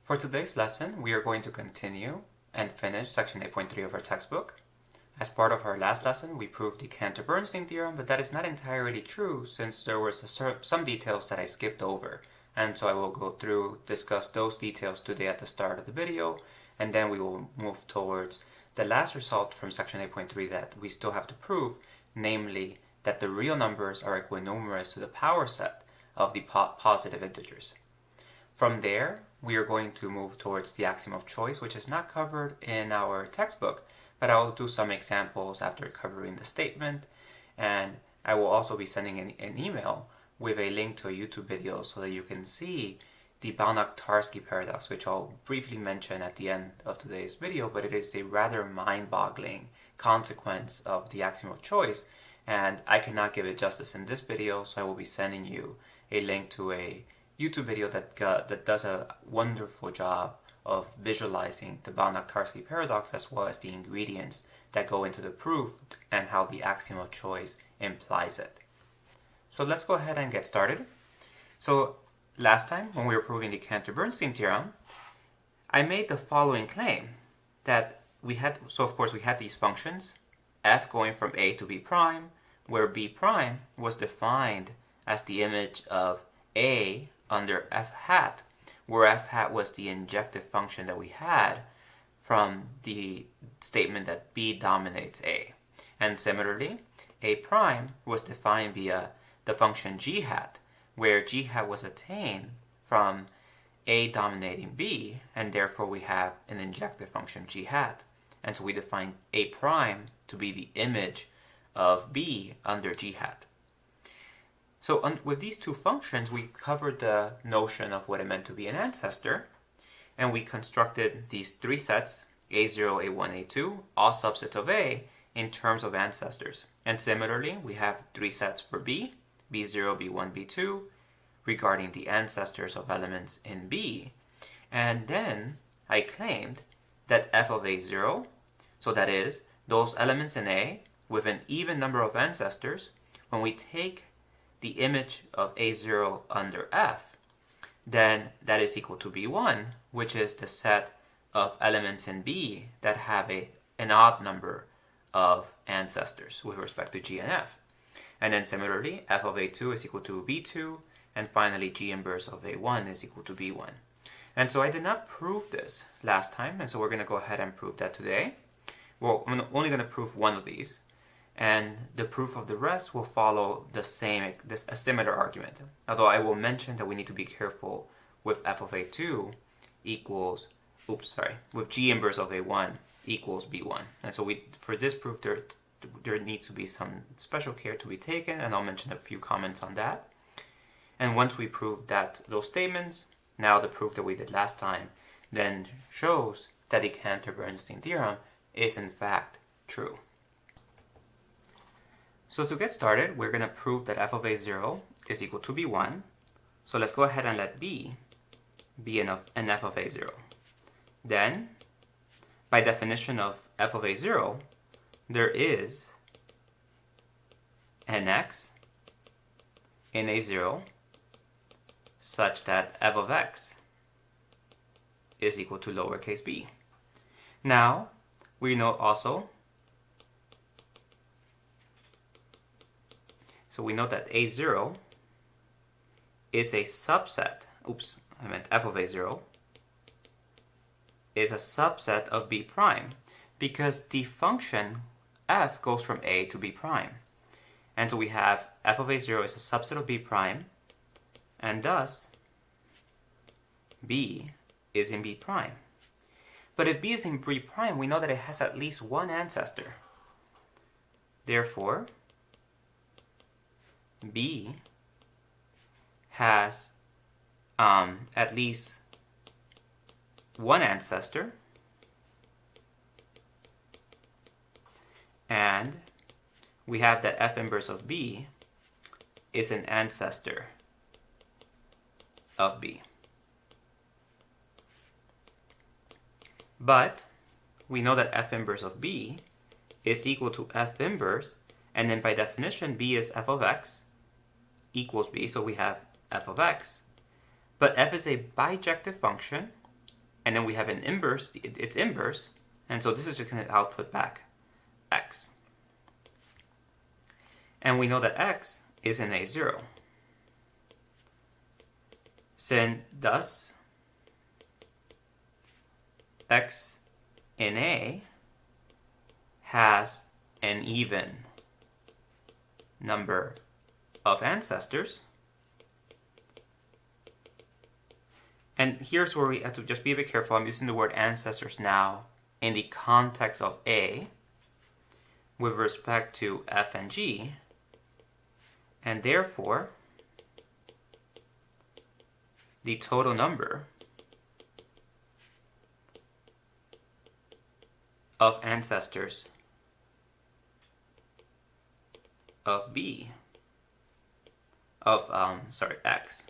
For today's lesson, we are going to continue and finish section 8.3 of our textbook. As part of our last lesson, we proved the Cantor-Bernstein theorem, but that is not entirely true since there was some details that I skipped over. And so I will go through, discuss those details today at the start of the video, and then we will move towards the last result from section 8.3 that we still have to prove, namely that the real numbers are equinumerous to the power set of the positive integers. From there, we are going to move towards the axiom of choice, which is not covered in our textbook, but I will do some examples after covering the statement, and I will also be sending an email with a link to a YouTube video so that you can see the Vanitarsky paradox, which I'll briefly mention at the end of today's video, but it is a rather mind-boggling consequence of the axiom of choice, and I cannot give it justice in this video, so I will be sending you a link to a YouTube video that does a wonderful job of visualizing the Vanitarsky paradox as well as the ingredients that go into the proof and how the axiom of choice implies it. So let's go ahead and get started. So last time when we were proving the Cantor-Bernstein theorem, I made the following claim that we had these functions, f going from a to b prime, where b prime was defined as the image of a under f hat, where f hat was the injective function that we had from the statement that b dominates a. And similarly, a prime was defined via the function g hat, where g hat was attained from a dominating b, and therefore we have an injective function g hat. And so we define a prime to be the image of b under g hat. So with these two functions, we covered the notion of what it meant to be an ancestor, and we constructed these three sets, A0, A1, A2, all subsets of A, in terms of ancestors. And similarly, we have three sets for B, B0, B1, B2, regarding the ancestors of elements in B. And then I claimed that f of A0, so that is, those elements in A with an even number of ancestors, when we take the image of A0 under F, then that is equal to B1, which is the set of elements in B that have an odd number of ancestors with respect to G and F. And then similarly, F of A2 is equal to B2, and finally G inverse of A1 is equal to B1. And so I did not prove this last time, and so we're going to go ahead and prove that today. Well, I'm only going to prove one of these, and the proof of the rest will follow a similar argument. Although I will mention that we need to be careful with f of a2 with g inverse of a1 equals b1. And so for this proof, there needs to be some special care to be taken, and I'll mention a few comments on that. And once we prove those statements, now the proof that we did last time then shows that the Cantor-Bernstein theorem is in fact true. So to get started, we're going to prove that f of a0 is equal to b1. So let's go ahead and let b be an f of a0. Then, by definition of f of a0, there is an x in a0 such that f of x is equal to lowercase b. Now, we know also, so we know that a0 is a subset, f of a0 is a subset of b prime, because the function f goes from a to b prime. And so we have f of a0 is a subset of b prime, and thus b is in b prime. But if b is in b prime, we know that it has at least one ancestor. Therefore, b has at least one ancestor, and we have that f inverse of b is an ancestor of b. But we know that f inverse of b is equal to f inverse, and then by definition b is f of x equals b, so we have f of x. But f is a bijective function, and then we have an inverse, its inverse, and so this is just going to output back x. And we know that x is in A0. Thus, x in A has an even number of ancestors. And here's where we have to just be a bit careful. I'm using the word ancestors now in the context of A with respect to F and G, and therefore the total number of ancestors of B of X,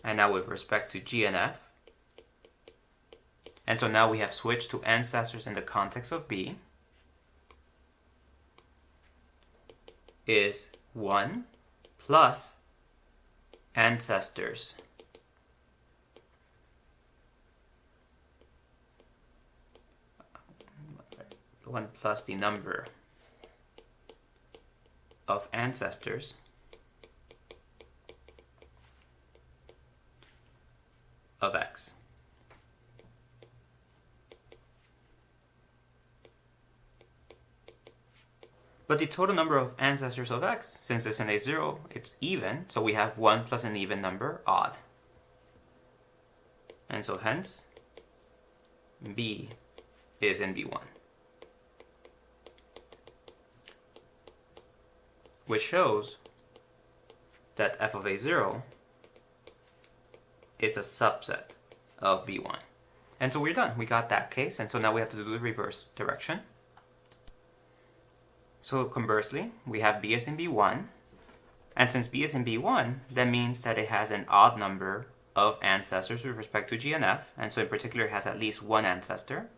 and now with respect to G and F, and so now we have switched to ancestors in the context of B, is 1 plus ancestors one plus the number of ancestors of X. But the total number of ancestors of X, since it's in A0, it's even, so we have 1 plus an even number, odd. And so hence, B is in B1. Which shows that f of A0 is a subset of B1. And so we're done. We got that case, and so now we have to do the reverse direction. So conversely, we have B is in B1, and since B is in B1, that means that it has an odd number of ancestors with respect to G and F, and so in particular it has at least one ancestor.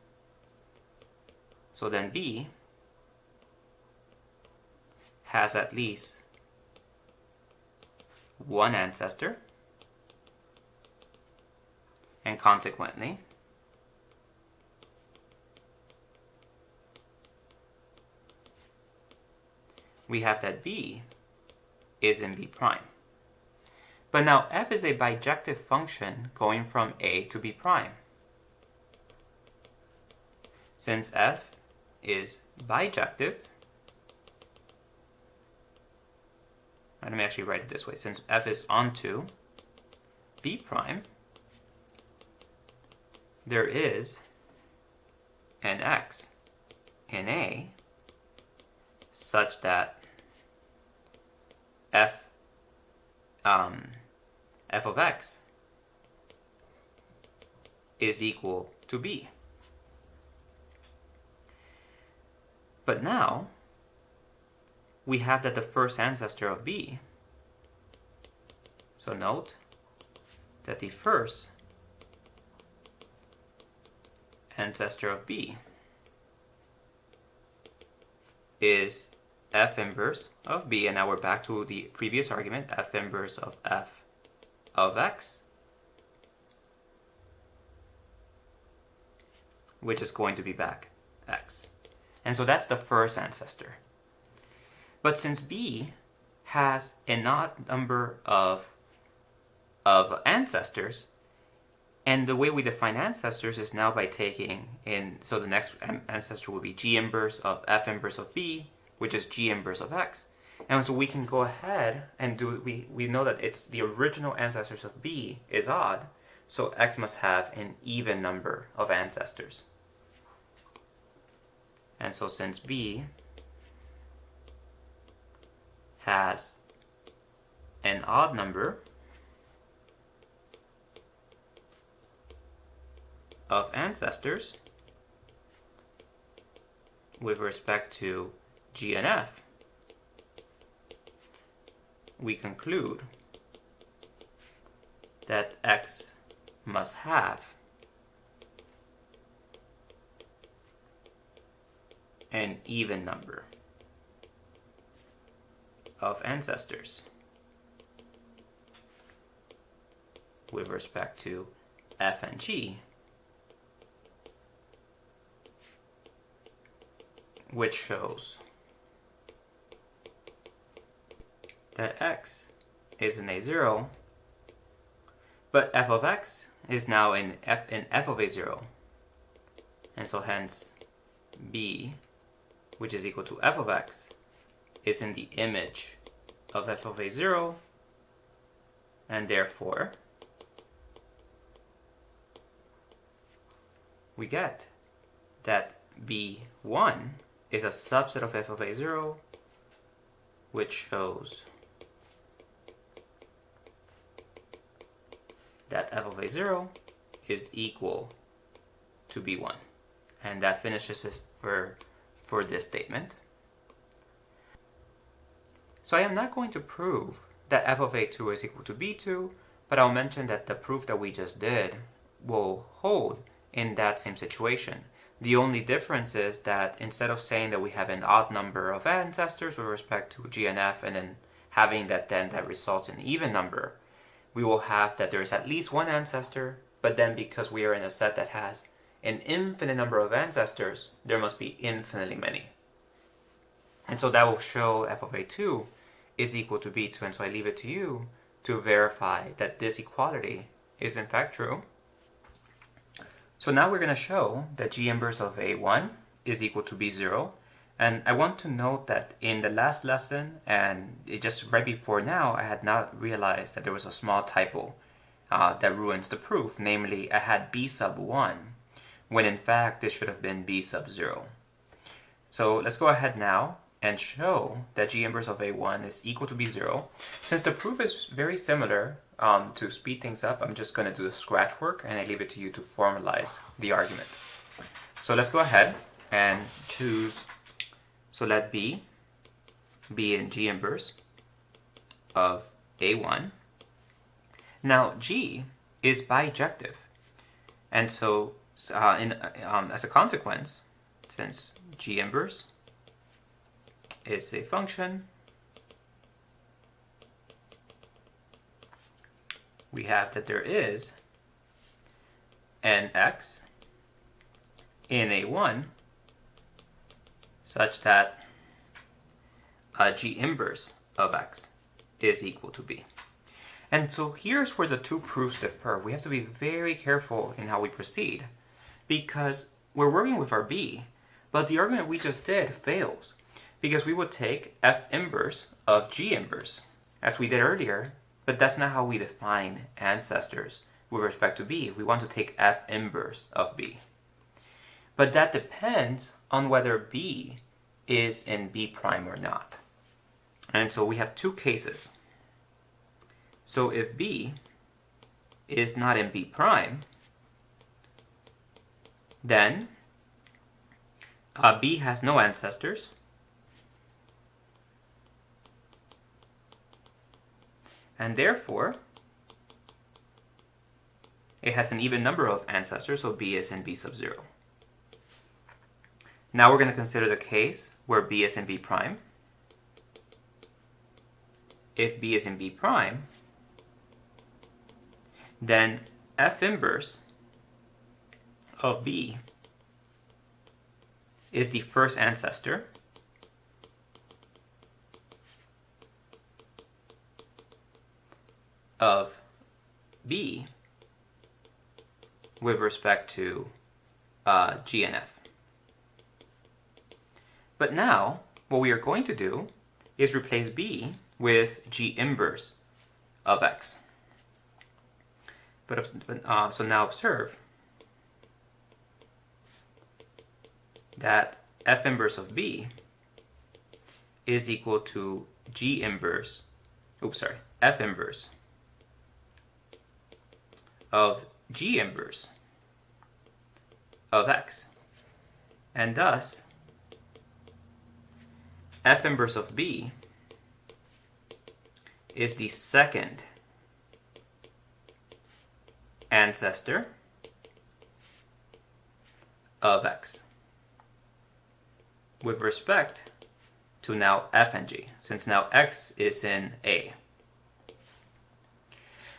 So then B has at least one ancestor, and consequently we have that B is in B prime. But now f is a bijective function going from A to B prime. Since f is bijective, let me actually write it this way. Since f is onto B prime, there is an x in A such that f of x is equal to B. But now we have that the first ancestor of B, so note that the first ancestor of B is f inverse of B, and now we're back to the previous argument, f inverse of f of x, which is going to be back x. And so that's the first ancestor. But since B has an odd number of ancestors, and the way we define ancestors is now by taking in, so the next ancestor will be G inverse of f inverse of B, which is G inverse of x. And so we can go ahead and we know that it's the original ancestors of B is odd, so x must have an even number of ancestors. And so since B has an odd number of ancestors with respect to G and F, we conclude that X must have an even number of ancestors with respect to F and G, which shows that x is in A0, but f of x is now in f of A0. And so hence b, which is equal to f of x, is in the image of f of A0, and therefore we get that b1 is a subset of f of A0, which shows that f of A0 is equal to b1. And that finishes it for this statement. So I am not going to prove that f of A2 is equal to b2, but I'll mention that the proof that we just did will hold in that same situation. The only difference is that instead of saying that we have an odd number of ancestors with respect to g and f, and then having that then that results in an even number, we will have that there is at least one ancestor, but then because we are in a set that has an infinite number of ancestors, there must be infinitely many. And so that will show f of A2 is equal to b2, and so I leave it to you to verify that this equality is in fact true. So now we're going to show that G inverse of A1 is equal to B0. And I want to note that in the last lesson, and just right before now, I had not realized that there was a small typo that ruins the proof. Namely, I had B sub 1, when in fact this should have been B sub 0. So let's go ahead now and show that G inverse of A1 is equal to B0. Since the proof is very similar, to speed things up, I'm just going to do the scratch work, and I leave it to you to formalize the argument. So let's go ahead and choose, so let B be in G inverse of A1. Now G is bijective, and so as a consequence, since G inverse is a function, we have that there is an x in A1 such that G inverse of x is equal to b. And so here's where the two proofs differ. We have to be very careful in how we proceed, because we're working with our b, but the argument we just did fails, because we would take f inverse of G inverse, as we did earlier, but that's not how we define ancestors with respect to b. We want to take f inverse of b. But that depends on whether b is in b prime or not. And so we have two cases. So if b is not in b prime, then b has no ancestors, and therefore it has an even number of ancestors, so b is in b sub 0. Now we're going to consider the case where b is in b prime. If b is in b prime, then f inverse of b is the first ancestor of b with respect to g and f. But now, what we are going to do is replace b with g inverse of x. So now observe that f inverse of b is equal to g inverse, f inverse of g inverse of x. And thus, f inverse of b is the second ancestor of x with respect to now f and g, since now x is in A.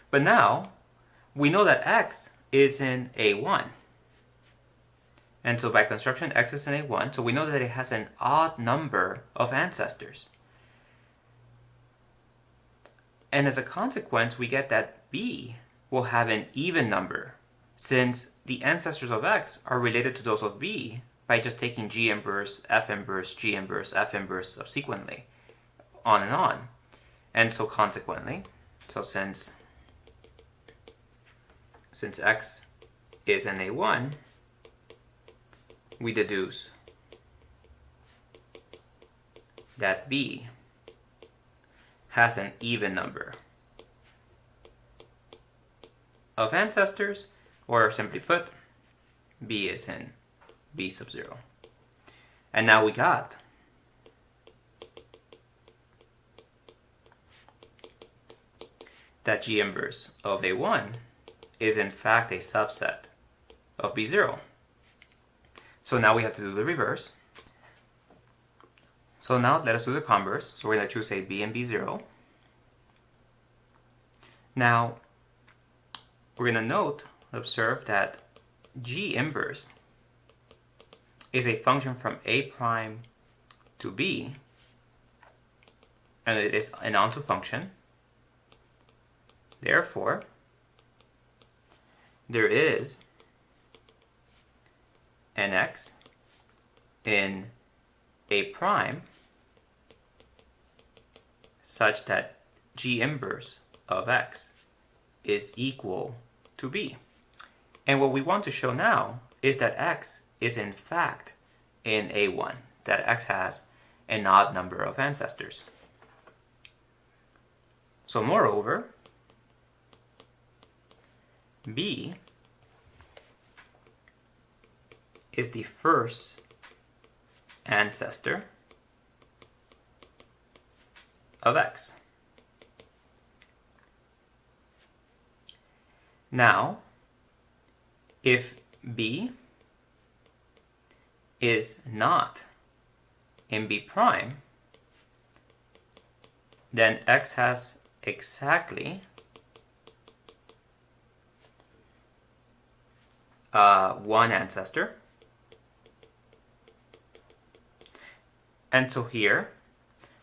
But now we know that x is in A1. And so by construction, x is in A1, so we know that it has an odd number of ancestors. And as a consequence, we get that b will have an even number, since the ancestors of x are related to those of b by just taking g inverse, f inverse, g inverse, f inverse subsequently, on and on. And so consequently, so since x is in A1, we deduce that b has an even number of ancestors, or simply put, b is in b sub 0. And now we got that g inverse of A1 is in fact a subset of B0. So now we have to do the reverse. So now let us do the converse. So we're going to choose a B and B0. Now we're going to observe that G inverse is a function from A prime to B, and it is an onto function. Therefore, there is an x in A prime such that G inverse of x is equal to b. And what we want to show now is that x is in fact in A1, that x has an odd number of ancestors. So moreover, b is the first ancestor of x. Now, if b is not in b prime, then x has exactly one ancestor. And so here,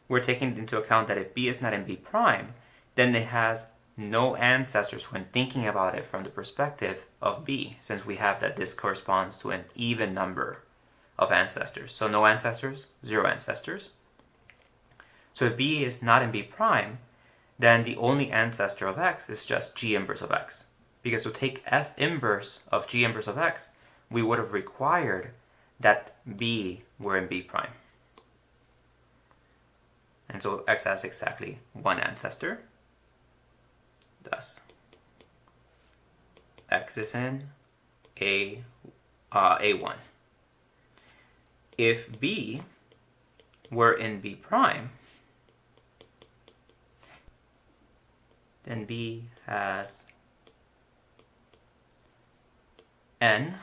we're taking into account that if b is not in b prime, then it has no ancestors when thinking about it from the perspective of b, since we have that this corresponds to an even number of ancestors. So no ancestors, zero ancestors. So if b is not in b prime, then the only ancestor of x is just g inverse of x. Because to take f inverse of g inverse of x, we would have required that b were in b prime. And so x has exactly one ancestor. Thus, x is in A1. If b were in b prime, then b has n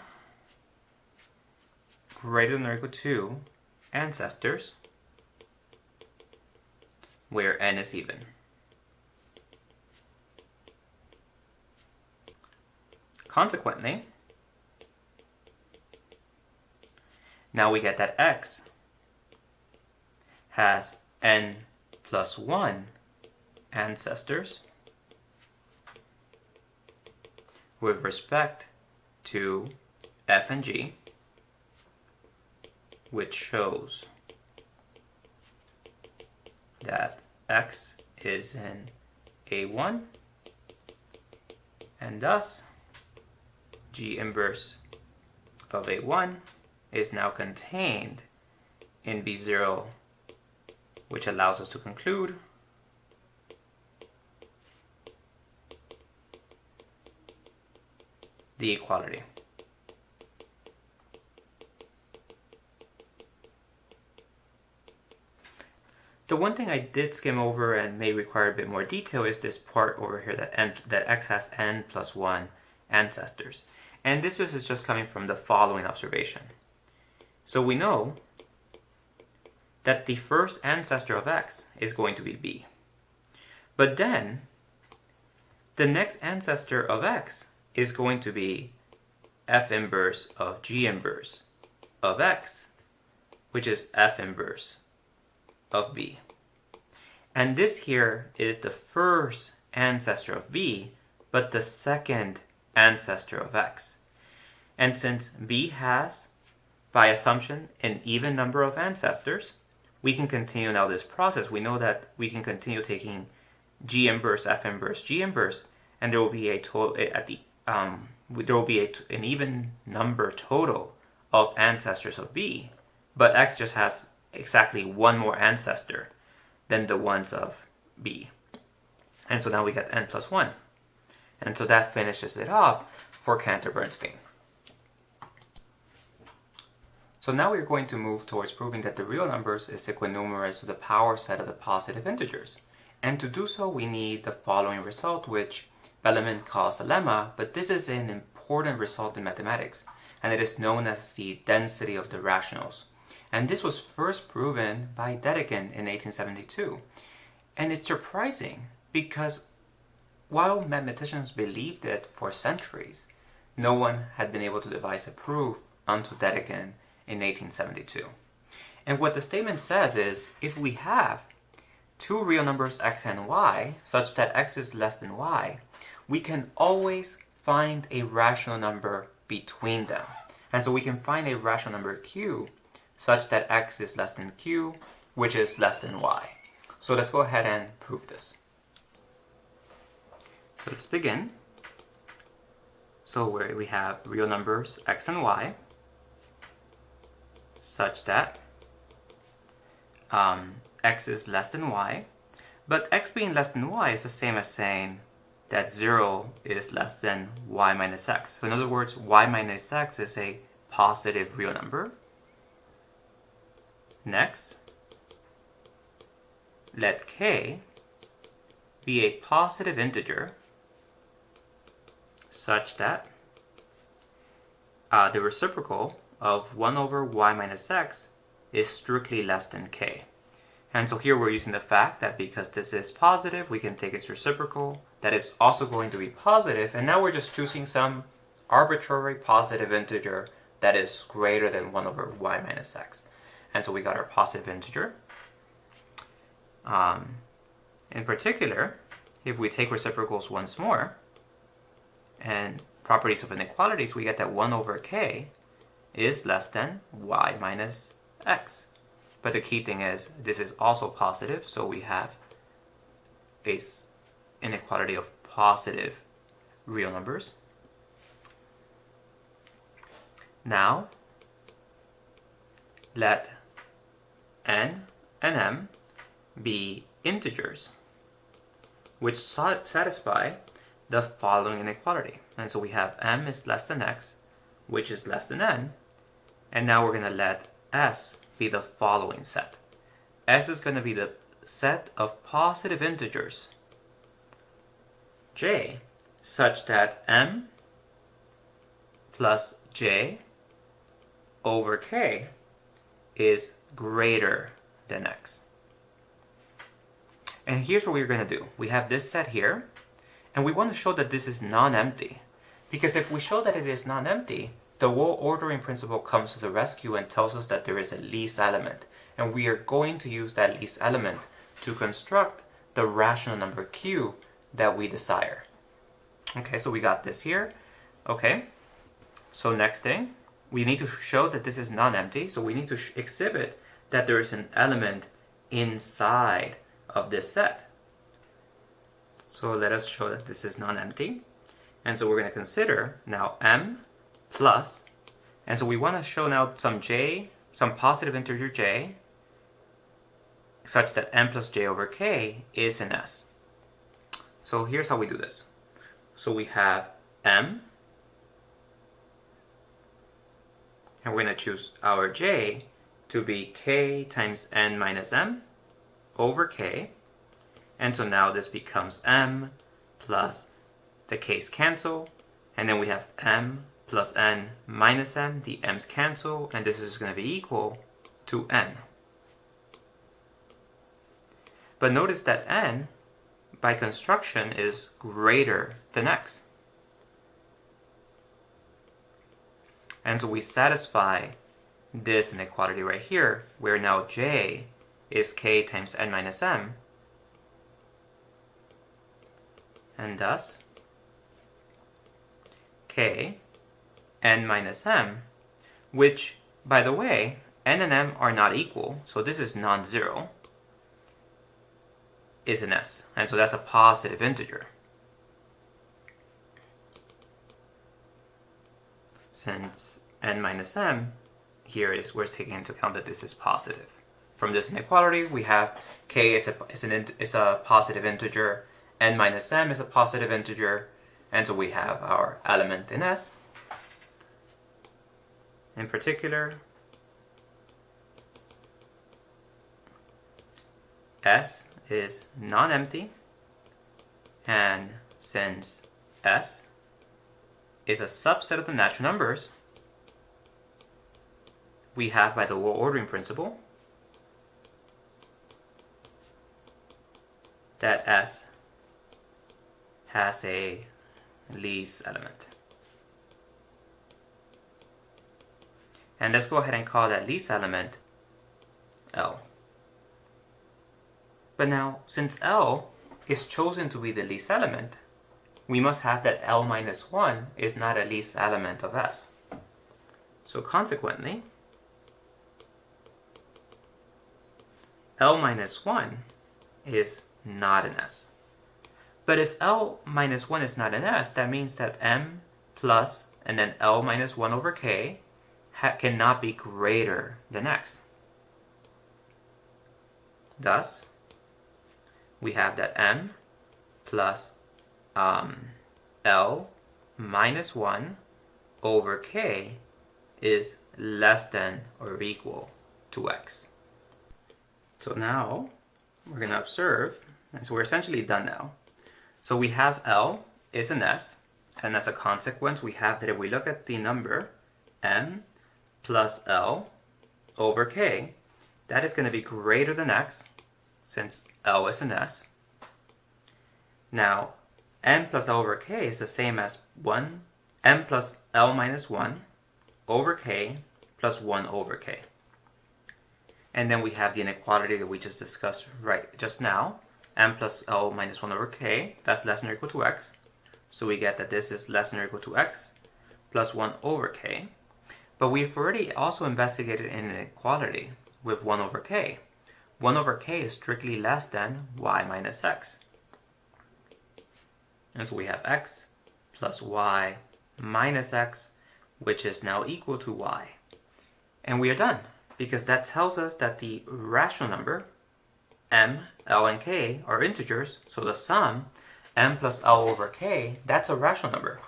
greater than or equal to ancestors where n is even. Consequently, now we get that x has n plus 1 ancestors with respect to f and g, which shows that x is in A1, and thus G inverse of A1 is now contained in B0, which allows us to conclude the equality. The one thing I did skim over and may require a bit more detail is this part over here that x has n plus 1 ancestors. And this is just coming from the following observation. So we know that the first ancestor of x is going to be b. But then, the next ancestor of x is going to be f inverse of g inverse of x, which is f inverse of b. And this here is the first ancestor of b, but the second ancestor of x. And since b has, by assumption, an even number of ancestors, we can continue now this process. We know that we can continue taking g inverse, f inverse, g inverse, and there will be a total at the there will be an even number total of ancestors of b, but x just has exactly one more ancestor than the ones of b. And so now we get n plus 1. And so that finishes it off for Cantor-Bernstein. So now we're going to move towards proving that the real numbers is equinumerous to the power set of the positive integers. And to do so, we need the following result, which Bellman calls a lemma, but this is an important result in mathematics, and it is known as the density of the rationals. And this was first proven by Dedekind in 1872. And it's surprising because while mathematicians believed it for centuries, no one had been able to devise a proof until Dedekind in 1872. And what the statement says is, if we have two real numbers x and y, such that x is less than y, we can always find a rational number between them. And so we can find a rational number q, such that x is less than q, which is less than y. So let's go ahead and prove this. So let's begin. So where we have real numbers x and y, such that x is less than y, but x being less than y is the same as saying that 0 is less than y minus x. So in other words, y minus x is a positive real number. Next, let k be a positive integer such that the reciprocal of 1 over y minus x is strictly less than k. And so here we're using the fact that because this is positive, we can take its reciprocal. That is also going to be positive, and now we're just choosing some arbitrary positive integer that is greater than 1 over y minus x. And so we got our positive integer. In particular, if we take reciprocals once more, and properties of inequalities, we get that 1 over k is less than y minus x. But the key thing is, this is also positive, so we have a inequality of positive real numbers. Now, let n and m be integers which satisfy the following inequality. And so we have m is less than x, which is less than n, and now we're going to let s be the following set. S is going to be the set of positive integers j such that m plus j over k is greater than x. And here's what we're going to do. We have this set here, and we want to show that this is non-empty. Because if we show that it is non-empty, the whole ordering principle comes to the rescue and tells us that there is a least element. And we are going to use that least element to construct the rational number q that we desire. Okay, so we got this here. Okay, so next thing, we need to show that this is non-empty. So we need to exhibit that there is an element inside of this set. So let us show that this is non-empty. And so we're going to consider now m plus, and so we want to show now some j, some positive integer j, such that m plus j over k is in S. So here's how we do this. So we have m, and we're going to choose our j to be k times n minus m over k, and so now this becomes m plus the k's cancel, and then we have m plus n minus m, the m's cancel, and this is going to be equal to n. But notice that n, by construction, is greater than x. And so we satisfy this inequality right here, where now j is k times n minus m, and thus k n minus m, which, by the way, n and m are not equal, so this is non-zero, is an s, and so that's a positive integer. Since n minus m here is, we're taking into account that this is positive. From this inequality, we have k is a positive integer, n minus m is a positive integer, and so we have our element in S. In particular, S is non-empty, and since S is a subset of the natural numbers, we have, by the low ordering principle, that S has a least element. And let's go ahead and call that least element L. But now, since L is chosen to be the least element, we must have that L minus 1 is not a least element of S. So consequently, L minus 1 is not an S. But if L minus 1 is not an S, that means that M plus and then L minus 1 over K cannot be greater than X. Thus, we have that M plus L minus 1 over K is less than or equal to X. So now, we're going to observe, and so we're essentially done now. So we have L is an S, and as a consequence, we have that if we look at the number M plus L over K, that is going to be greater than X, since L is an S. Now, M plus L over K is the same as M plus L minus 1 over K plus 1 over K. And then we have the inequality that we just discussed just now. M plus L minus 1 over K, that's less than or equal to X. So we get that this is less than or equal to X plus 1 over K. But we've already also investigated an inequality with 1 over K. 1 over K is strictly less than Y minus X. And so we have X plus Y minus X, which is now equal to Y. And we are done, because that tells us that the rational number, M, L, and K, are integers, so the sum, M plus L over K, that's a rational number.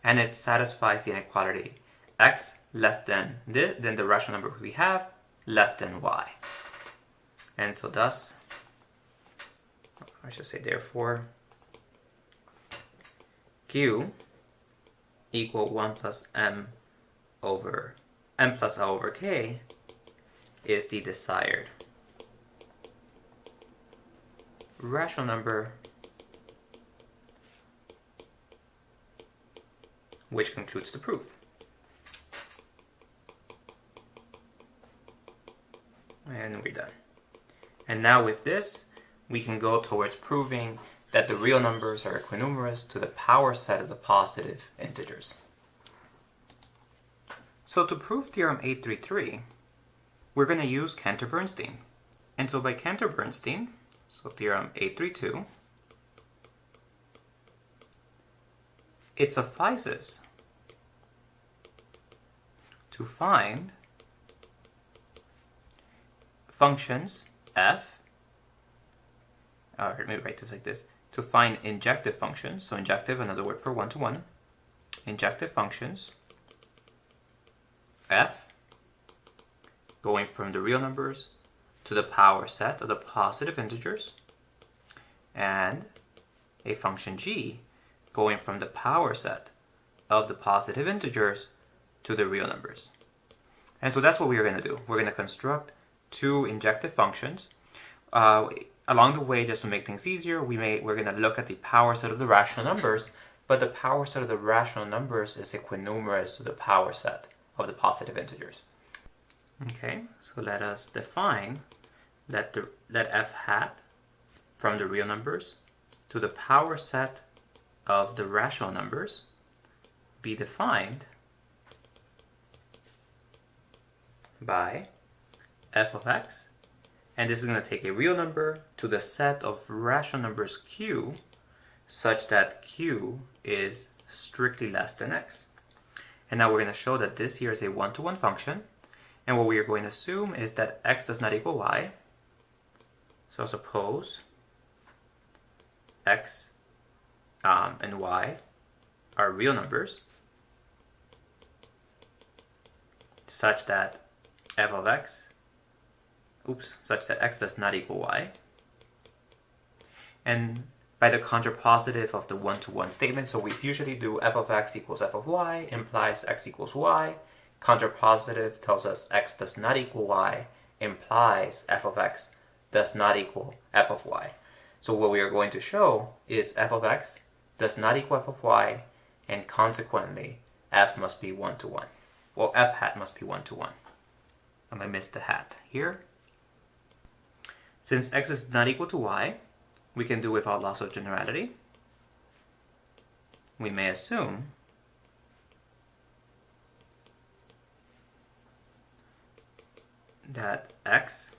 And it satisfies the inequality X less than the rational number we have, less than Y. And so thus, I should say therefore, Q equal 1 plus M plus L over K is the desired rational number, which concludes the proof. And we're done. And now with this, we can go towards proving that the real numbers are equinumerous to the power set of the positive integers. So to prove Theorem 833, we're going to use Cantor-Bernstein. And so by Cantor-Bernstein, so Theorem 832, it suffices to find functions f, or let me write this like this, to find injective functions, so injective, another word for one-to-one, injective functions f going from the real numbers to the power set of the positive integers, and a function g going from the power set of the positive integers to the real numbers. And so that's what we are going to do. We're going to construct two injective functions. Along the way, just to make things easier, we're going to look at the power set of the rational numbers, but the power set of the rational numbers is equinumerous to the power set of the positive integers. Okay, so let us define let f hat from the real numbers to the power set of the rational numbers be defined by f of x, and this is going to take a real number to the set of rational numbers q such that q is strictly less than x. And now we're going to show that this here is a one-to-one function, and what we are going to assume is that x does not equal y. So suppose x and y are real numbers such that f of x, such that x does not equal y. And by the contrapositive of the one-to-one statement, so we usually do f of x equals f of y implies x equals y. Contrapositive tells us x does not equal y implies f of x does not equal f of y. So what we are going to show is f of x does not equal f of y, and consequently f must be one-to-one. Well, f hat must be one-to-one. I missed the hat here. Since x is not equal to y, we can do without loss of generality. We may assume that x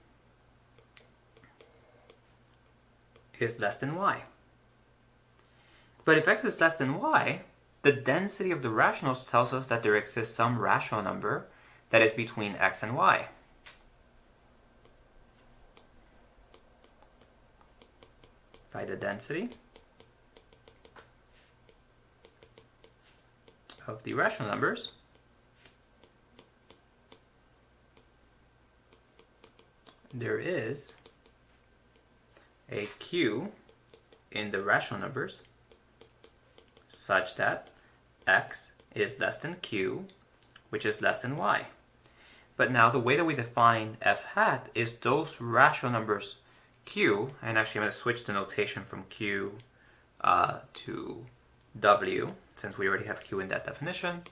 is less than y. But if x is less than y, the density of the rationals tells us that there exists some rational number that is between x and y. By the density of the rational numbers, there is a q in the rational numbers such that x is less than q, which is less than y. But now the way that we define f hat is those rational numbers q, and actually I'm going to switch the notation from q to w, since we already have q in that definition.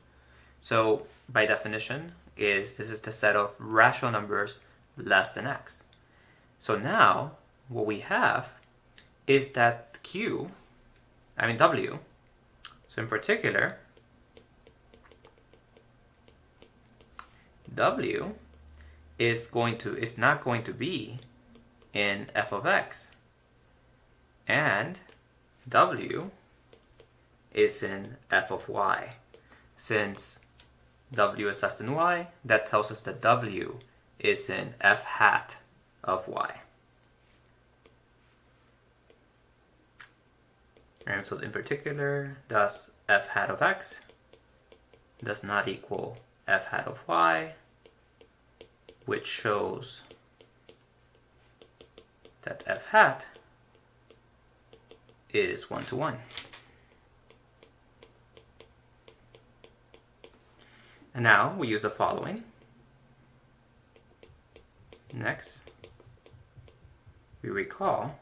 So by definition, this is the set of rational numbers less than x. So now what we have is that w, so in particular, w is not going to be in f of x, and w is in f of y. Since w is less than y, that tells us that w is in f hat of y. And so in particular, thus f hat of x does not equal f hat of y, which shows that f hat is one-to-one. And now we use the following. Next, we recall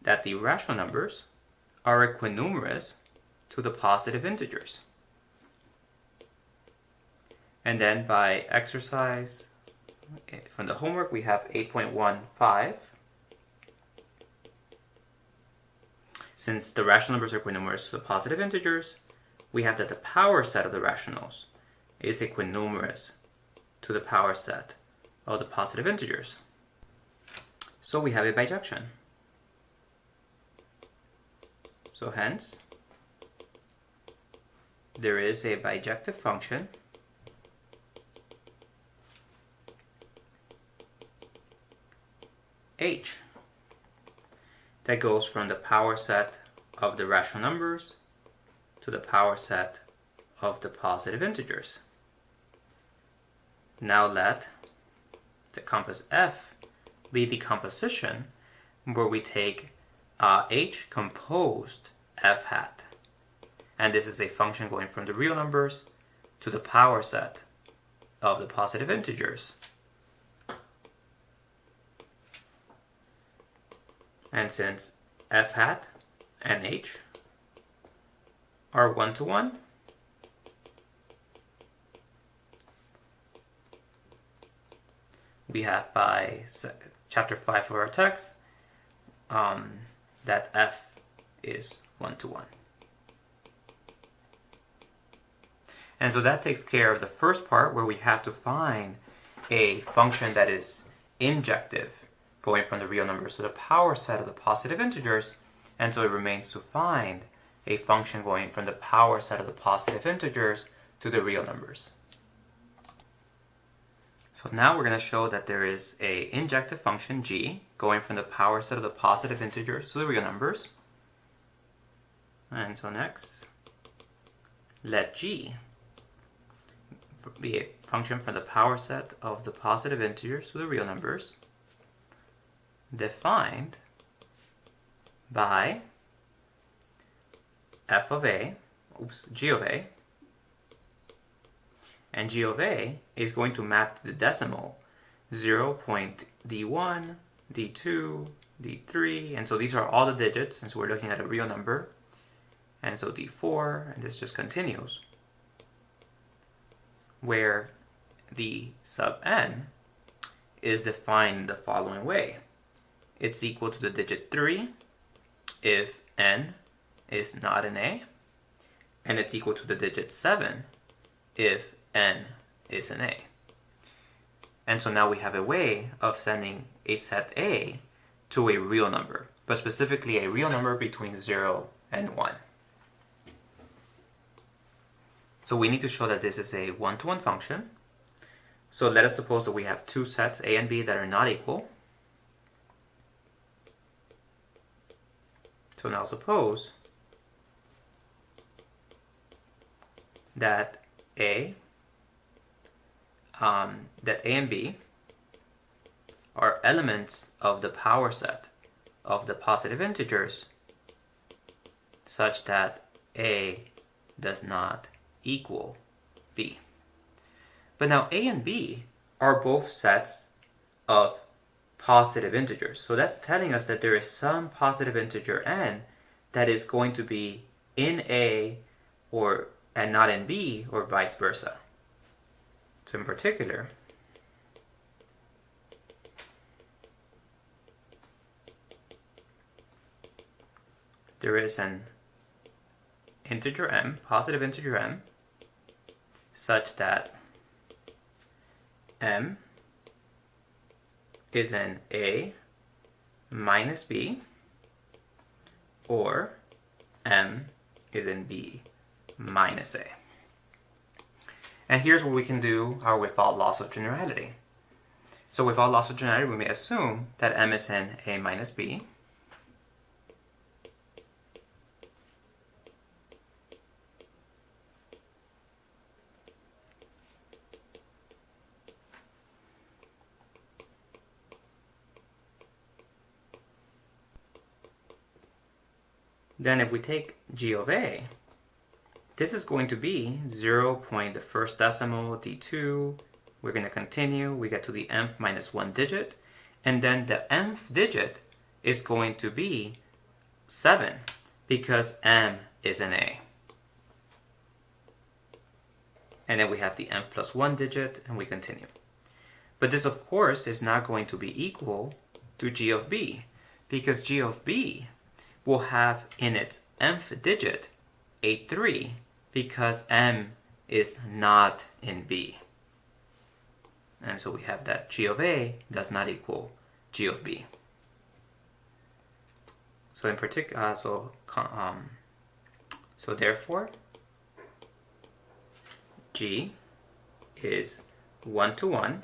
that the rational numbers are equinumerous to the positive integers. And then by exercise from the homework, we have 8.15. Since the rational numbers are equinumerous to the positive integers, we have that the power set of the rationals is equinumerous to the power set of the positive integers. So we have a bijection. So hence, there is a bijective function h that goes from the power set of the rational numbers to the power set of the positive integers. Now let the compass f be the composition where we take h composed f hat. And this is a function going from the real numbers to the power set of the positive integers. And since f hat and h are one-to-one, we have by chapter 5 of our text that f is 1 to 1. And so that takes care of the first part, where we have to find a function that is injective, going from the real numbers to the power set of the positive integers. And so it remains to find a function going from the power set of the positive integers to the real numbers. So now we're going to show that there is an injective function g going from the power set of the positive integers to the real numbers. And so next, let g be a function from the power set of the positive integers to the real numbers, defined by g of a, and g of a is going to map to the decimal 0.d1, d2, d3, and so these are all the digits, and so we're looking at a real number, and so d4, and this just continues, where the sub n is defined the following way. It's equal to the digit 3 if n is not an A, and it's equal to the digit 7 if n is an A. And so now we have a way of sending a set A to a real number, but specifically a real number between 0 and 1. So we need to show that this is a one-to-one function. So let us suppose that we have two sets, A and B, that are not equal. So now suppose that A and B are elements of the power set of the positive integers such that A does not equal B. But now A and B are both sets of positive integers. So that's telling us that there is some positive integer n that is going to be in A and not in B, or vice versa. So in particular, there is an integer m, positive integer m, such that m is in A minus B, or m is in B minus A. And here's what we can do without loss of generality. So without loss of generality, we may assume that m is in A minus B, then if we take g of A, this is going to be 0. The first decimal, d2, we're going to continue, we get to the nth minus 1 digit, and then the nth digit is going to be 7, because m is an A. And then we have the nth plus 1 digit, and we continue. But this, of course, is not going to be equal to g of B, because g of B will have in its nth digit a 3, because m is not in B. And so we have that g of A does not equal g of B. So in particular, so therefore, g is 1-to-1.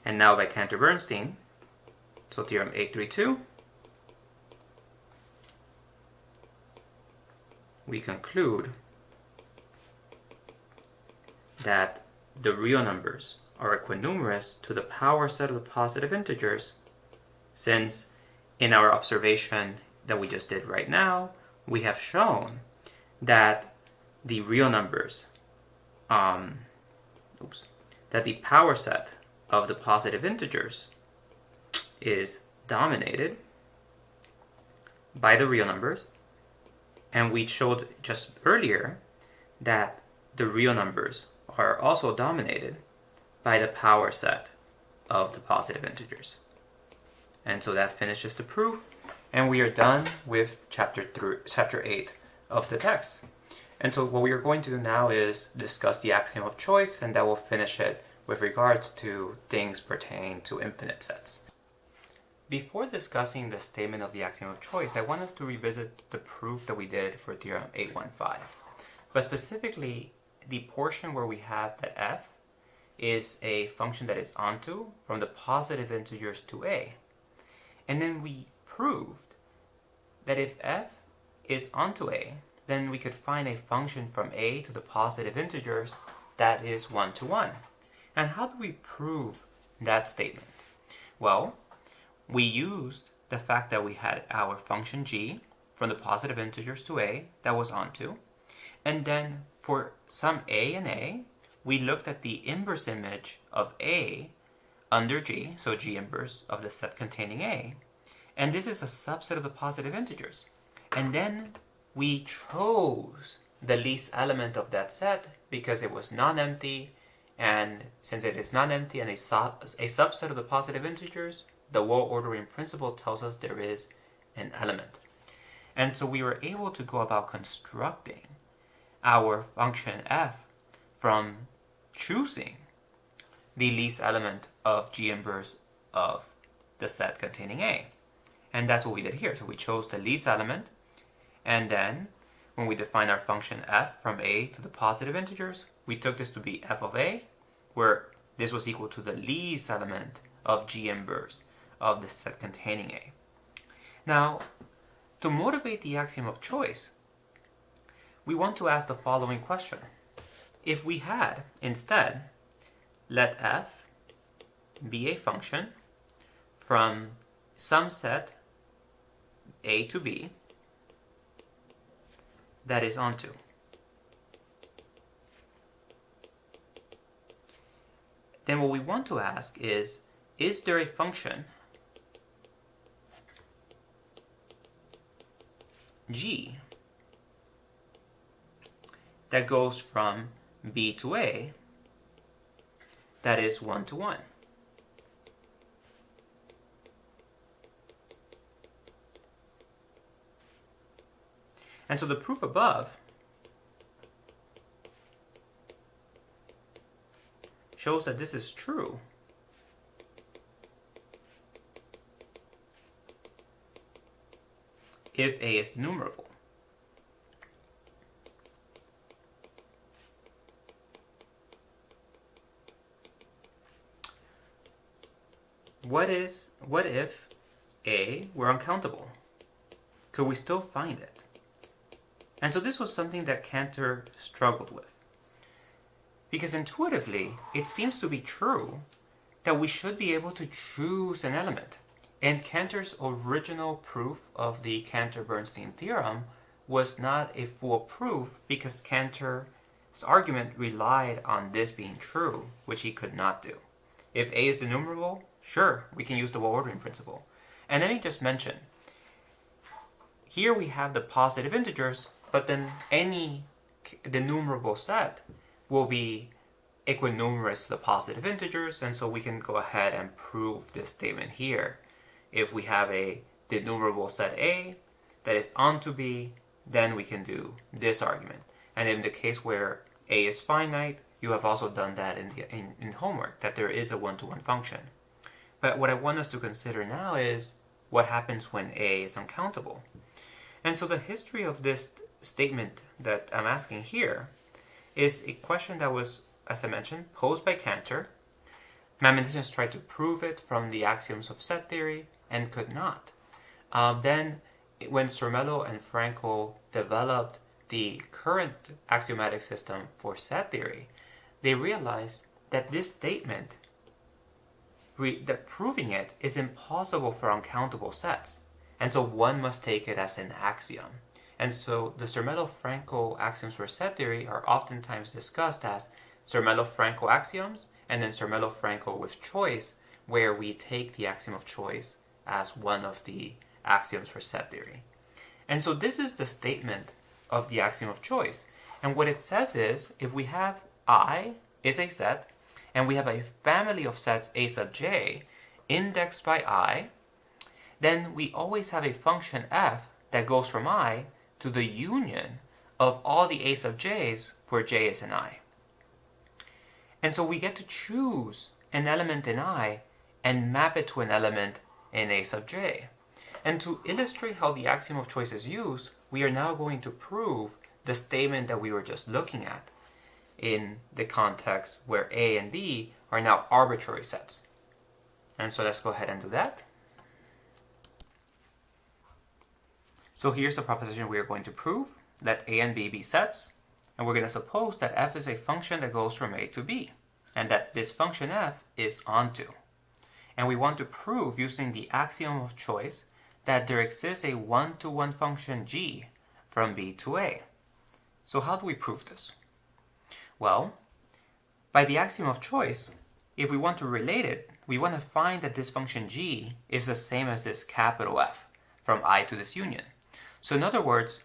And now by Cantor-Bernstein, so theorem 832, we conclude that the real numbers are equinumerous to the power set of the positive integers, since in our observation that we just did right now, we have shown that the real numbers, that the power set of the positive integers is dominated by the real numbers, and we showed just earlier that the real numbers are also dominated by the power set of the positive integers. And so that finishes the proof, and we are done with chapter 8 of the text. And so what we are going to do now is discuss the axiom of choice, and that will finish it with regards to things pertaining to infinite sets. Before discussing the statement of the axiom of choice, I want us to revisit the proof that we did for Theorem 815. But specifically, the portion where we have that f is a function that is onto from the positive integers to a. And then we proved that if f is onto a, then we could find a function from a to the positive integers that is 1 to 1. And how do we prove that statement? Well, we used the fact that we had our function g from the positive integers to a that was onto, and then for some a and a, we looked at the inverse image of a under g, so g inverse of the set containing a, and this is a subset of the positive integers. And then we chose the least element of that set because it was non-empty, and since it is non-empty and a subset of the positive integers, the well ordering principle tells us there is an element. And so we were able to go about constructing our function f from choosing the least element of g inverse of the set containing a. And that's what we did here. So we chose the least element, and then when we define our function f from a to the positive integers, we took this to be f of a, where this was equal to the least element of g inverse of the set containing a. Now, to motivate the axiom of choice, we want to ask the following question. If we had, instead, let f be a function from some set a to b that is onto, then what we want to ask is there a function g that goes from b to a that is 1 to 1? And so the proof above shows that this is true if a is numerable. What if a were uncountable? Could we still find it? And so this was something that Cantor struggled with. Because intuitively, it seems to be true that we should be able to choose an element. And Cantor's original proof of the Cantor-Bernstein theorem was not a full proof because Cantor's argument relied on this being true, which he could not do. If a is denumerable, sure, we can use the well ordering principle. And let me just mention, here we have the positive integers, but then any denumerable set will be equinumerous to the positive integers, and so we can go ahead and prove this statement here. If we have a denumerable set A that is onto B, then we can do this argument. And in the case where A is finite, you have also done that in homework, that there is a one-to-one function. But what I want us to consider now is what happens when A is uncountable. And so the history of this statement that I'm asking here is a question that was, as I mentioned, posed by Cantor. Mathematicians tried to prove it from the axioms of set theory and could not. Then, when Zermelo and Frankel developed the current axiomatic system for set theory, they realized that this statement, that proving it, is impossible for uncountable sets. And so one must take it as an axiom. And so the Zermelo-Frankel axioms for set theory are oftentimes discussed as Zermelo-Frankel axioms, and then Zermelo-Frankel with choice, where we take the axiom of choice as one of the axioms for set theory. And so this is the statement of the axiom of choice. And what it says is, if we have I is a set, and we have a family of sets A sub j indexed by I, then we always have a function f that goes from I to the union of all the A sub j's where j is in I. And so we get to choose an element in I and map it to an element in A sub j. And to illustrate how the axiom of choice is used, we are now going to prove the statement that we were just looking at in the context where A and B are now arbitrary sets. And so let's go ahead and do that. So here's the proposition we are going to prove. Let A and B be sets, and we're going to suppose that f is a function that goes from A to B, and that this function f is onto. And we want to prove using the axiom of choice that there exists a one-to-one function g from B to A. So how do we prove this? Well, by the axiom of choice, if we want to relate it, we want to find that this function g is the same as this capital F from I to this union. So in other words,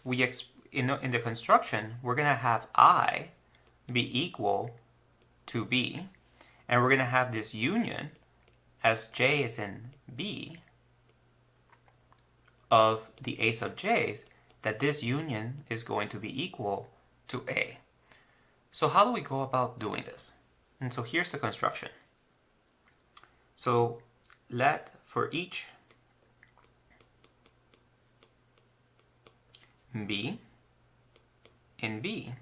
in the construction, we're going to have I be equal to B, and we're going to have this union, as j is in B, of the A sub j's, that this union is going to be equal to A. So how do we go about doing this? And so here's the construction. So let for each B in B,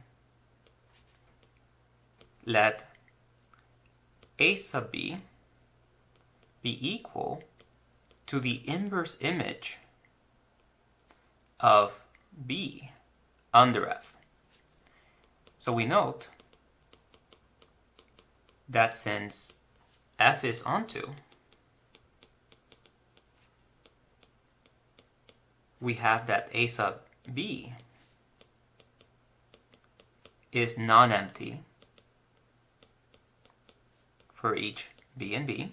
let A sub B be equal to the inverse image of B under F. So we note that since F is onto, we have that A sub B is non-empty for each B and B.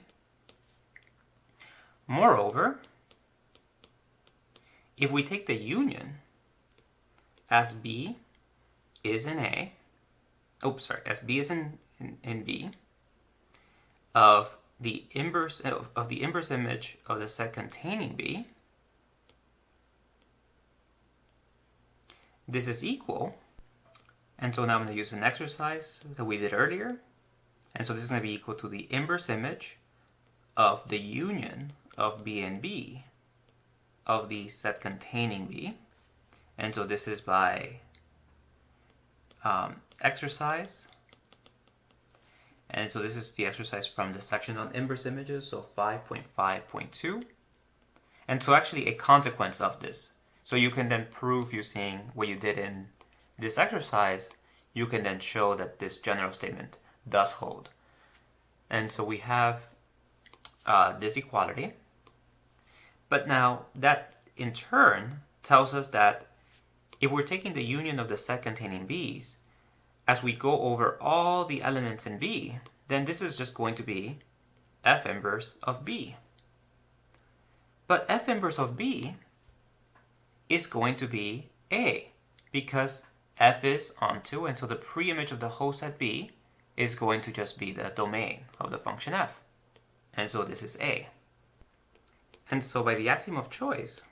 Moreover, if we take the union as B is in A, as B is in B, of the inverse image of the set containing B, this is equal, and so now I'm going to use an exercise that we did earlier, and so this is going to be equal to the inverse image of the union of B and B of the set containing B. And so this is by exercise. And so this is the exercise from the section on inverse images, so 5.5.2. And so actually a consequence of this. So you can then prove using what you did in this exercise, you can then show that this general statement does hold. And so we have this equality. But now that in turn tells us that if we're taking the union of the set containing B's, as we go over all the elements in B, then this is just going to be F inverse of B. But F inverse of B is going to be A, because F is onto, and so the preimage of the whole set B is going to just be the domain of the function F. And so this is A. And so by the axiom of choice,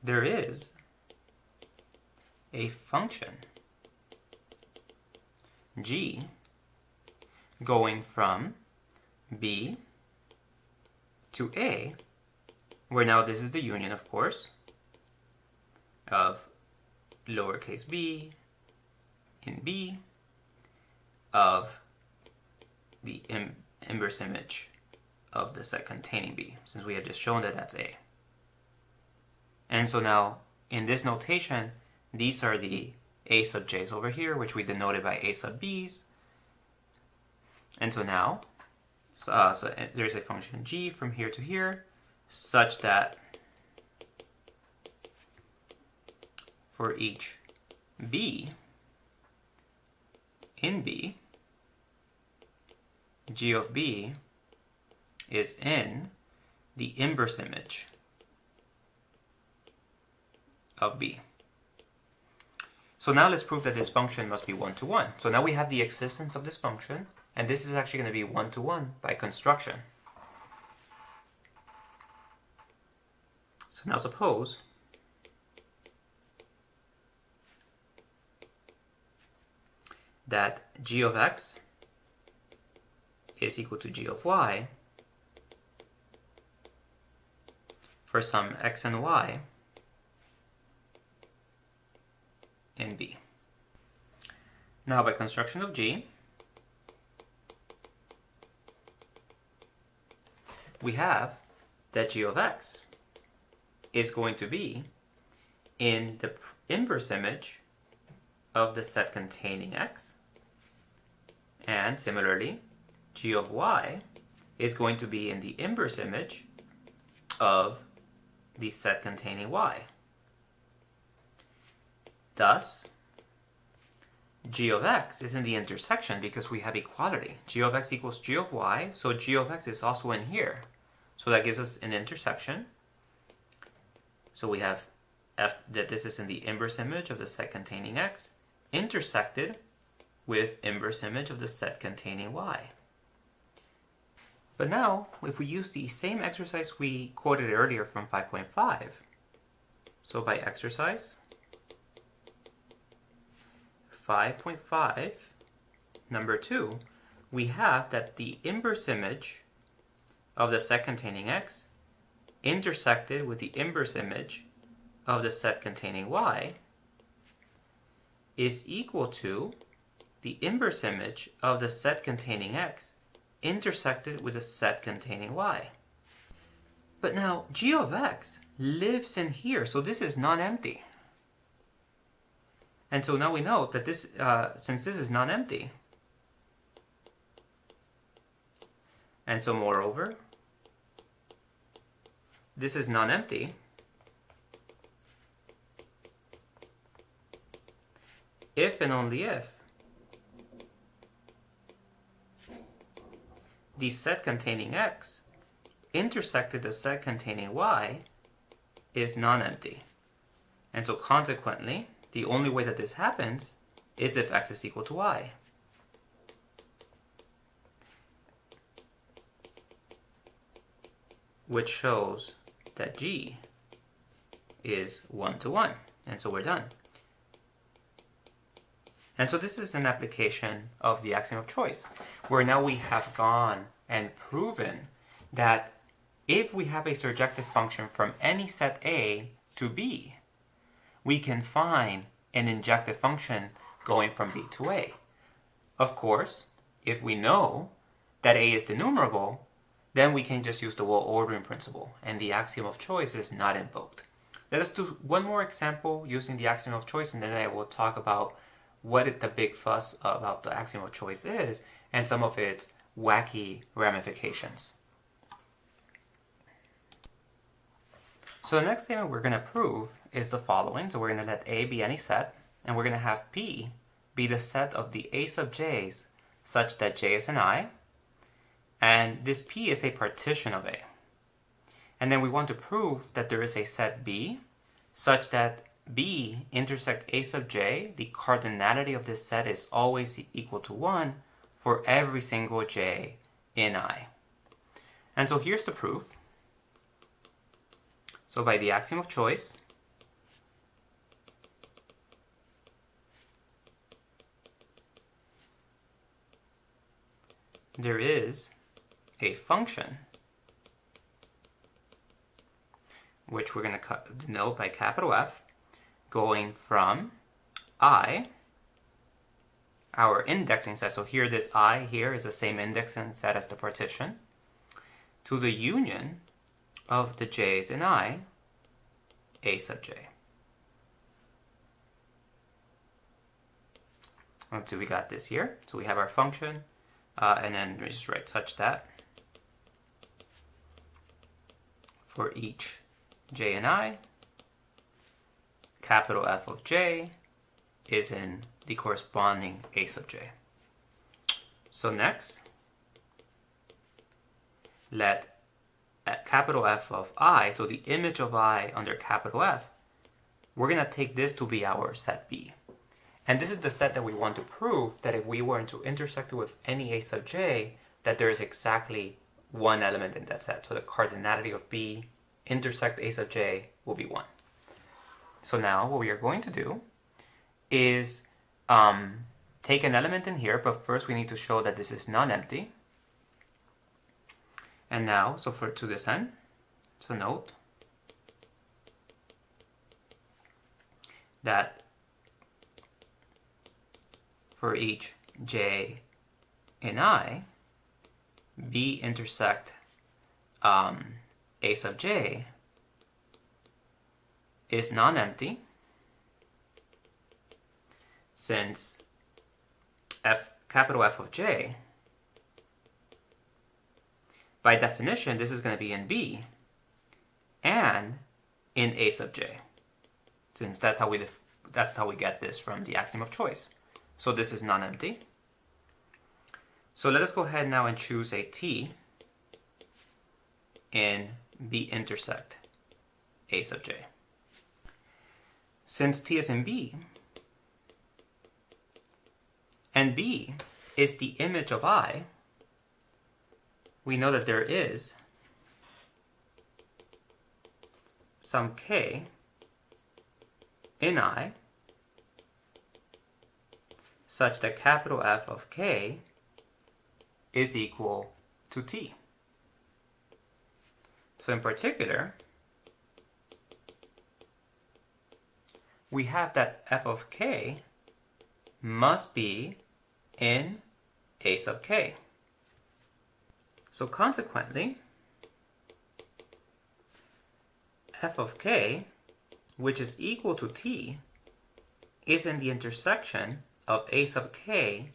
there is a function g going from B to A, where now this is the union, of course, of lowercase b in B of the inverse image of the set containing B, since we have just shown that that's A. And so now, in this notation, these are the A sub j's over here, which we denoted by A sub b's. And so now, there's a function g from here to here, such that for each b in B, g of b is in the inverse image of b. So now let's prove that this function must be one-to-one. So now we have the existence of this function, and this is actually going to be one-to-one by construction. So now suppose that g of x is equal to g of y for some x and y in b. Now by construction of g, we have that g of x is going to be in the inverse image of the set containing x, and similarly g of y is going to be in the inverse image of the set containing y. Thus, g of x is in the intersection because we have equality. G of x equals g of y, so g of x is also in here. So that gives us an intersection. So we have f that this is in the inverse image of the set containing x, intersected with inverse image of the set containing y. But now, if we use the same exercise we quoted earlier from 5.5, so by exercise 5.5, number 2, we have that the inverse image of the set containing x intersected with the inverse image of the set containing y is equal to the inverse image of the set containing x intersected with the set containing y. But now g of x lives in here, so this is non-empty. And so now we know that this, since this is non-empty, and so moreover, this is non-empty, if and only if the set containing x intersected the set containing y is non-empty. And so consequently, the only way that this happens is if x is equal to y. Which shows that g is 1-to-1. And so we're done. And so this is an application of the axiom of choice, where now we have gone and proven that if we have a surjective function from any set A to B, we can find an injective function going from B to A. Of course, if we know that A is denumerable, then we can just use the well ordering principle, and the axiom of choice is not invoked. Let us do one more example using the axiom of choice, and then I will talk about what the big fuss about the axiom of choice is, and some of its wacky ramifications. So the next statement we're going to prove is the following. So we're going to let A be any set, and we're going to have P be the set of the A sub j's such that j is an I, and this P is a partition of A. And then we want to prove that there is a set B such that B intersect A sub j, the cardinality of this set is always equal to 1 for every single j in I. And so here's the proof. So by the axiom of choice, there is a function which we're going to denote by capital F, going from I, our indexing set, so here this I here is the same indexing set as the partition, to the union of the j's in I, A sub j. And so we got this here. So we have our function, and then we just write such that for each j and I, capital F of j is in the corresponding A sub j. So next, let capital F of I, so the image of I under capital F, we're going to take this to be our set B. And this is the set that we want to prove that if we were to intersect it with any A sub j, that there is exactly one element in that set. So the cardinality of B intersect A sub j will be 1. So now what we are going to do is take an element in here, but first we need to show that this is non-empty. And now, so to this end, so note that for each j in I, B intersect A sub j is non-empty, since capital F of j, by definition, this is going to be in B and in A sub j, since that's how we get this from the axiom of choice. So this is non-empty. So let us go ahead now and choose a T in B intersect A sub j. Since T is in B, and B is the image of I, we know that there is some k in I such that capital F of k is equal to T. So in particular, we have that F of k must be in A sub k. So consequently, F of k, which is equal to T, is in the intersection of A sub k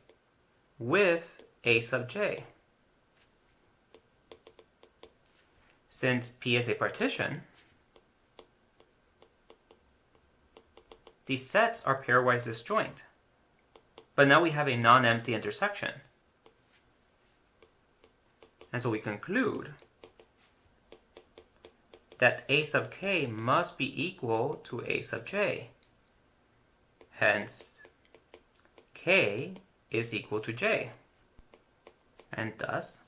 with A sub j. Since P is a partition, these sets are pairwise disjoint. But now we have a non-empty intersection. And so we conclude that A sub k must be equal to A sub j. Hence, k is equal to j. And thus,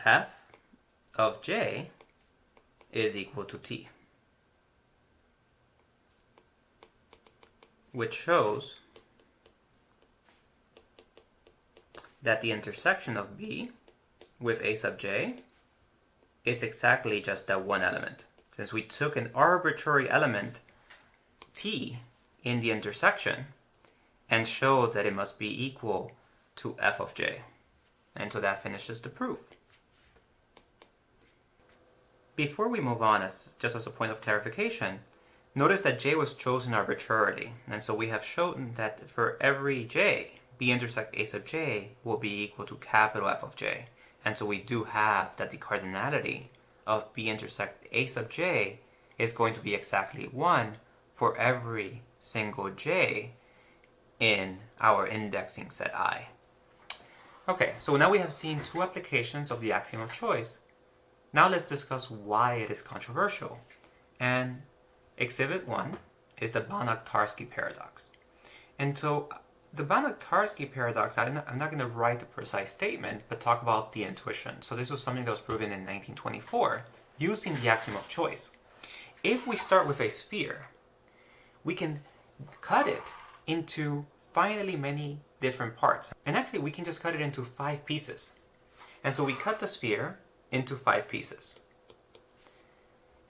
F of j is equal to T. Which shows that the intersection of B with A sub j is exactly just that one element. Since we took an arbitrary element, T, in the intersection, and showed that it must be equal to F of j. And so that finishes the proof. Before we move on, just as a point of clarification, notice that j was chosen arbitrarily. And so we have shown that for every j, B intersect A sub j will be equal to capital F of j. And so we do have that the cardinality of B intersect A sub j is going to be exactly 1 for every single j in our indexing set I. Okay, so now we have seen two applications of the axiom of choice. Now let's discuss why it is controversial. And exhibit 1 is the Vanitarsky paradox. And so the Vanitarsky paradoxide, I'm not going to write the precise statement, but talk about the intuition. So this was something that was proven in 1924 using the axiom of choice. If we start with a sphere, we can cut it into finally many different parts. And actually we can just cut it into 5 pieces. And so we cut the sphere into 5 pieces.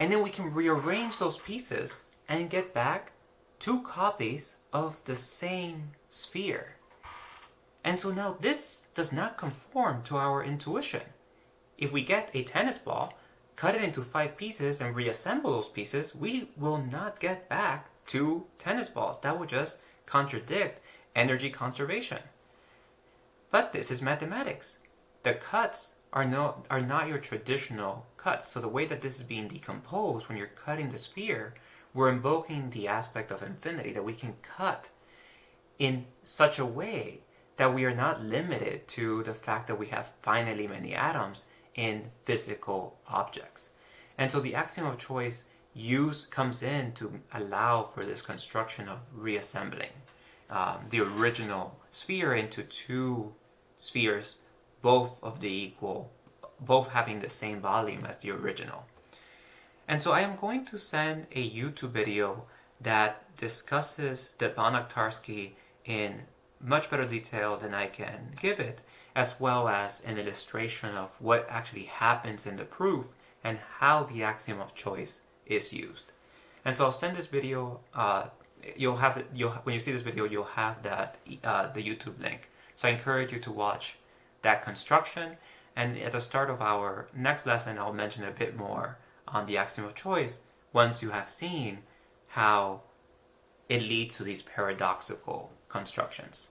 And then we can rearrange those pieces and get back 2 copies of the same sphere. And so now this does not conform to our intuition. If we get a tennis ball, cut it into 5 pieces and reassemble those pieces, we will not get back 2 tennis balls. That would just contradict energy conservation. But this is mathematics. The cuts are not your traditional cuts. So the way that this is being decomposed when you're cutting the sphere, we're invoking the aspect of infinity, that we can cut in such a way that we are not limited to the fact that we have finitely many atoms in physical objects. And so the axiom of choice comes in to allow for this construction of reassembling the original sphere into two spheres, both having the same volume as the original. And so I am going to send a YouTube video that discusses the Vanitarsky in much better detail than I can give it, as well as an illustration of what actually happens in the proof and how the axiom of choice is used. And so I'll send this video. When you see this video, you'll have that the YouTube link. So I encourage you to watch that construction. And at the start of our next lesson, I'll mention a bit more on the axiom of choice once you have seen how it leads to these paradoxical constructions.